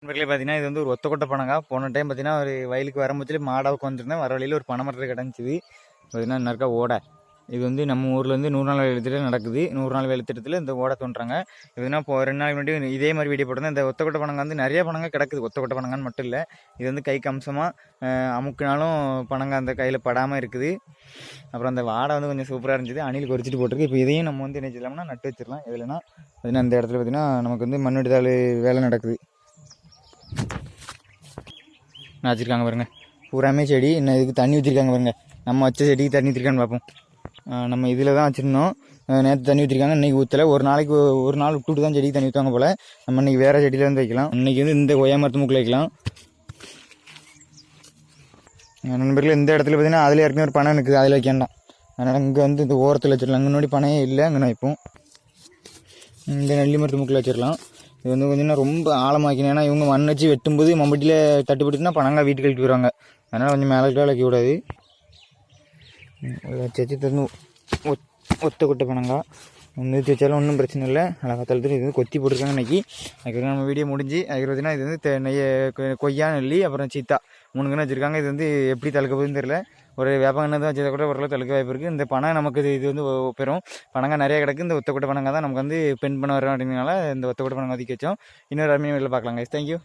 நண்பர்களே பார்த்தீங்கன்னா இது வந்து ஒரு ஒத்தக்கொட்டை பனங்காய். போன டைம் பார்த்தீங்கன்னா ஒரு வயலுக்கு வரும்போதுலேயே மாடாவுக்கு வந்துருந்தேன். வர வழியில் ஒரு பனை மரத்தில் கிடந்துச்சு. பார்த்தீங்கன்னா இன்னருக்கா ஓடை. இது வந்து நம்ம ஊரில் வந்து 100 நாள் வேலை திட்டம் நடக்குது. 100 நாள் வேலை திட்டத்தில் இந்த ஓடை தோன்றாங்க. இதுனா இப்போ 2 நாள் முன்னாடி இதே மாதிரி வீடியோ போட்டிருந்தேன். இந்த ஒத்தக்கொட்டை பனங்காய் வந்து நிறைய பனங்காய் கிடக்குது. ஒத்தக்கொட்டை பனங்கான்னு மட்டும் இல்லை, இது வந்து கைக்கு அம்சமாக அமுக்குனாலும் பனங்காய் அந்த கையில் படாமல் இருக்குது. அப்புறம் அந்த வாடை வந்து கொஞ்சம் சூப்பராக இருந்துச்சு. அணில் கொறிச்சிட்டு போட்டிருக்கு. இப்போ இதையும் நம்ம வந்து என்ன செய்யலாம்னா நட்டு வச்சிடலாம். எதுலன்னா பார்த்தீங்கன்னா இந்த இடத்துல பார்த்தீங்கன்னா நமக்கு வந்து மண்வெடுதாள் வேலை நடக்குது. நான் வச்சுருக்காங்க பாருங்க, பூராமே செடி. இன்னும் இதுக்கு தண்ணி ஊற்றிருக்காங்க பாருங்க. நம்ம வச்ச செடிக்கு தண்ணி ஊற்றிருக்கான்னு பார்ப்போம். நம்ம இதில் தான் வச்சுருந்தோம். நேற்று தண்ணி ஊற்றிருக்காங்க, இன்றைக்கி ஊற்றலை. ஒரு நாளைக்கு ஒரு நாள் விட்டுட்டு தான் செடிக்கு தண்ணி ஊற்றுவாங்க போல். நம்ம இன்றைக்கி வேறு செடியில் வந்து வைக்கலாம். இன்றைக்கி வந்து இந்த கொய்யா மரத்து மூக்கில் வைக்கலாம். நண்பர்கள் இந்த இடத்துல பார்த்தீங்கன்னா அதில் ஏற்கனவே ஒரு பனை இருக்குது, அதில் வைக்காண்டாம். அதனால் இங்கே வந்து இந்த ஓரத்தில் வச்சிடலாம். அங்கே முன்னாடி பனையே இல்லை, அங்கே வைப்போம். இந்த நெல்லி மரத்து மூக்கில் வச்சிடலாம். இது வந்து கொஞ்சம் ரொம்ப ஆழமாக்கணும். ஏன்னா இவங்க மண் வச்சு வெட்டும்போது மம்பட்டியில் தட்டுப்பட்டுனா பனங்காய் வீட்டுக்கு கழிட்டு வருவாங்க. அதனால் கொஞ்சம் மேலே வைக்க கூடாது. வச்சு தந்து ஒத்த கொட்டை பனங்காய் நிறுத்தி வச்சாலும் ஒன்றும் பிரச்சனை இல்லை. அழகாக தழுத்து இது வந்து கொத்தி போட்டிருக்காங்க இன்றைக்கி. அதுக்கப்புறம் நம்ம வீடியோ முடிஞ்சு அதுக்கு இது வந்து கொய்யா நெல்லி அப்புறம் சீத்தா 3 கன்று வச்சுருக்காங்க. இது வந்து எப்படி தழுக்க போகுதுன்னு தெரியல. ஒரு வேப்பங்கன்று தான் வச்சதை கூட ஓரளவு தழுக்க வாய்ப்பு இருக்குது. இந்த பனை நமக்கு இது வந்து பெரும் பனங்காய் நிறைய கிடக்கு. இந்த ஒத்தக்கொட்டை பனங்காய் தான் நமக்கு வந்து பெண் பண்ண வரோம் அப்படிங்கிறனால இந்த ஒத்தக்கொட்டை பனங்காய் ஒதுக்கி வச்சோம். இன்னொரு அருமையாக வீட்டில் பார்க்கலாங்க. தேங்க்யூ.